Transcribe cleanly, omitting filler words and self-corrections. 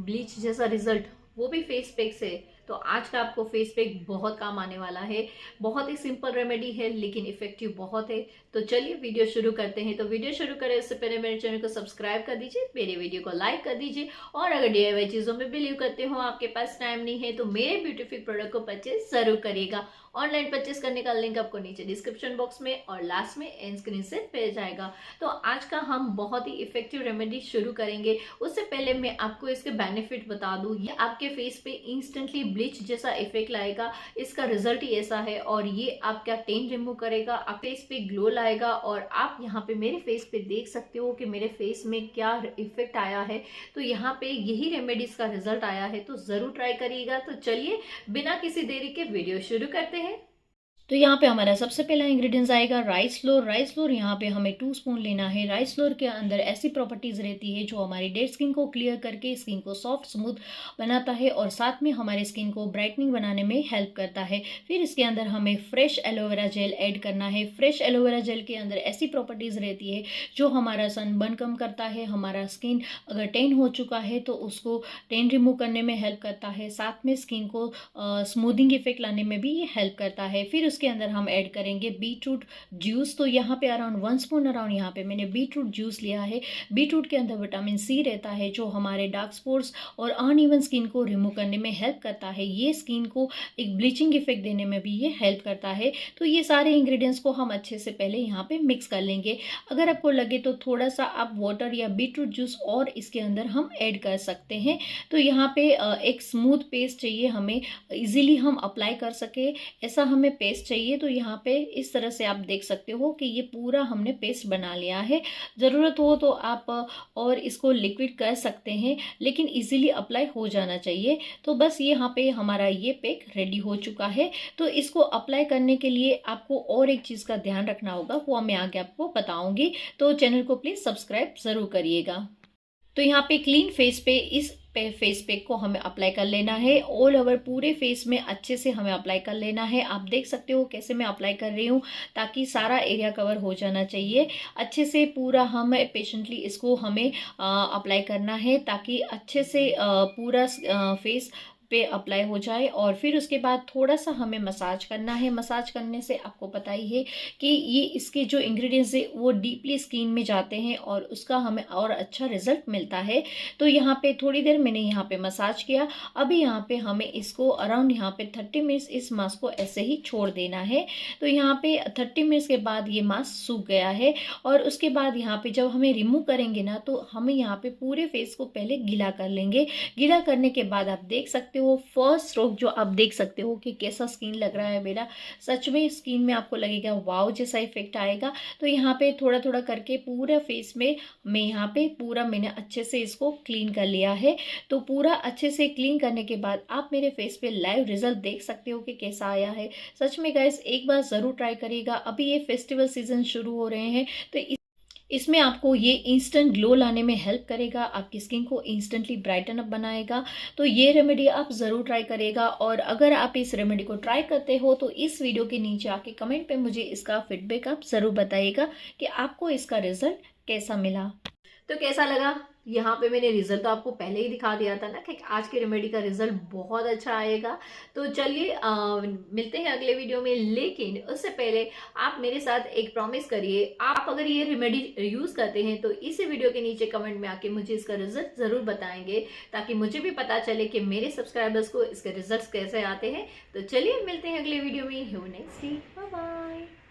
Bleach जैसा result, वो भी फेस पैक से। तो आज का आपको फेस पैक बहुत काम आने वाला है। बहुत ही सिंपल रेमेडी है लेकिन इफेक्टिव बहुत है। तो चलिए वीडियो शुरू करते हैं। तो वीडियो शुरू करें उससे पहले मेरे चैनल को सब्सक्राइब कर दीजिए, मेरे वीडियो को लाइक कर दीजिए, और अगर DIY चीजों में बिलीव करते हो, आपके पास टाइम नहीं है, तो मेरे ब्यूटीफिक प्रोडक्ट को परचेज जरूर करिएगा। ऑनलाइन परचेस करने का लिंक आपको नीचे डिस्क्रिप्शन बॉक्स में और लास्ट में एंड स्क्रीन से मिल जाएगा। तो आज का हम बहुत ही इफेक्टिव रेमेडी शुरू करेंगे। उससे पहले मैं आपको इसके बेनिफिट बता दूं। ये आपके फेस पे इंस्टेंटली ब्लीच जैसा इफेक्ट लाएगा, इसका रिजल्ट ही ऐसा है। और ये आपका टेन रिमूव करेगा, आप फेस पे ग्लो लाएगा। और आप यहाँ पे मेरे फेस पे देख सकते हो कि मेरे फेस में क्या इफेक्ट आया है। तो यहाँ पे यही रेमेडीज का रिजल्ट आया है, तो जरूर ट्राई करिएगा। तो चलिए बिना किसी देरी के वीडियो शुरू करते हैं। तो यहाँ पे हमारा सबसे पहला इंग्रेडिएंट्स आएगा राइस फ्लोर। राइस फ्लोर यहाँ पे हमें 2 स्पून लेना है। राइस फ्लोर के अंदर ऐसी प्रॉपर्टीज रहती है जो हमारी डेड स्किन को क्लियर करके स्किन को सॉफ्ट स्मूथ बनाता है और साथ में हमारे स्किन को ब्राइटनिंग बनाने में हेल्प करता है। फिर इसके अंदर हमें फ्रेश एलोवेरा जेल ऐड करना है। फ्रेश एलोवेरा जेल के अंदर ऐसी प्रॉपर्टीज रहती है जो हमारा सनबर्न कम करता है। हमारा स्किन अगर टेन हो चुका है तो उसको टेन रिमूव करने में हेल्प करता है। साथ में स्किन को स्मूथिंग इफेक्ट लाने में भी ये हेल्प करता है। फिर उसके अंदर हम ऐड करेंगे बीटरूट जूस। तो यहाँ पे अराउंड 1 स्पून अराउंड यहाँ पे मैंने बीटरूट जूस लिया है। बीटरूट के अंदर विटामिन सी रहता है जो हमारे डार्क स्पॉट्स और अनइवन स्किन को रिमूव करने में हेल्प करता है। ये स्किन को एक ब्लीचिंग इफेक्ट देने में भी ये हेल्प करता है। तो ये सारे इंग्रेडिएंट्स को हम अच्छे से पहले यहाँ पे मिक्स कर लेंगे। अगर आपको लगे तो थोड़ा सा आप वाटर या बीटरूट जूस और इसके अंदर हम ऐड कर सकते हैं। तो यहाँ पे एक स्मूथ पेस्ट चाहिए हमें, इजीली हम अप्लाई कर सके ऐसा हमें पेस्ट चाहिए। तो यहाँ पे इस तरह से आप देख सकते हो कि ये पूरा हमने पेस्ट बना लिया है। ज़रूरत हो तो आप और इसको लिक्विड कर सकते हैं, लेकिन इजीली अप्लाई हो जाना चाहिए। तो बस यहाँ पे हमारा ये पैक रेडी हो चुका है। तो इसको अप्लाई करने के लिए आपको और एक चीज़ का ध्यान रखना होगा, वो मैं आगे आपको बताऊंगी। तो चैनल को प्लीज़ सब्सक्राइब ज़रूर करिएगा। तो यहाँ पे क्लीन फेस पे इस फेस पैक को हमें अप्लाई कर लेना है। ऑल ओवर पूरे फेस में अच्छे से हमें अप्लाई कर लेना है। आप देख सकते हो कैसे मैं अप्लाई कर रही हूँ, ताकि सारा एरिया कवर हो जाना चाहिए। अच्छे से पूरा हम पेशेंटली इसको हमें अप्लाई करना है, ताकि अच्छे से पूरा फेस पे अप्लाई हो जाए। और फिर उसके बाद थोड़ा सा हमें मसाज करना है। मसाज करने से आपको पता ही है कि ये इसके जो इंग्रेडिएंट्स है वो डीपली स्किन में जाते हैं और उसका हमें और अच्छा रिजल्ट मिलता है। तो यहाँ पे थोड़ी देर मैंने यहाँ पे मसाज किया। अभी यहाँ पे हमें इसको अराउंड यहाँ पे 30 मिनट्स इस मास्क को ऐसे ही छोड़ देना है। तो यहाँ पे 30 मिनट्स के बाद ये मास्क सूख गया है। और उसके बाद यहाँ पे जब हमें रिमूव करेंगे ना, तो हमें यहाँ पे पूरे फेस को पहले गीला कर लेंगे। गीला करने के बाद आप देख सकते हो फर्स्ट स्ट्रोक जो आप देख सकते हो कि कैसा स्किन लग रहा है मेरा। सच में स्किन में आपको लगेगा वाव जैसा इफेक्ट आएगा। तो यहाँ पे थोड़ा थोड़ा करके पूरा फेस में मैं यहाँ पे पूरा मैंने अच्छे से इसको क्लीन कर लिया है। तो पूरा अच्छे से क्लीन करने के बाद आप मेरे फेस पे लाइव रिजल्ट देख सकते हो कि कैसा आया है। सच में गाइस एक बार ज़रूर ट्राई करिएगा। अभी ये फेस्टिवल सीजन शुरू हो रहे हैं, तो इसमें आपको ये इंस्टेंट ग्लो लाने में हेल्प करेगा, आपकी स्किन को इंस्टेंटली ब्राइटन अप बनाएगा। तो ये रेमेडी आप ज़रूर ट्राई करिएगा। और अगर आप इस रेमेडी को ट्राई करते हो तो इस वीडियो के नीचे आके कमेंट पे मुझे इसका फीडबैक आप ज़रूर बताइएगा कि आपको इसका रिजल्ट कैसा मिला। तो कैसा लगा? यहाँ पे मैंने रिजल्ट तो आपको पहले ही दिखा दिया था ना कि आज की रेमेडी का रिजल्ट बहुत अच्छा आएगा। तो चलिए मिलते हैं अगले वीडियो में। लेकिन उससे पहले आप मेरे साथ एक प्रॉमिस करिए, आप अगर ये रेमेडी यूज करते हैं तो इसी वीडियो के नीचे कमेंट में आके मुझे इसका रिजल्ट जरूर बताएंगे, ताकि मुझे भी पता चले कि मेरे सब्सक्राइबर्स को इसके रिजल्ट कैसे आते हैं। तो चलिए मिलते हैं अगले वीडियो में। Have a nice day, bye bye.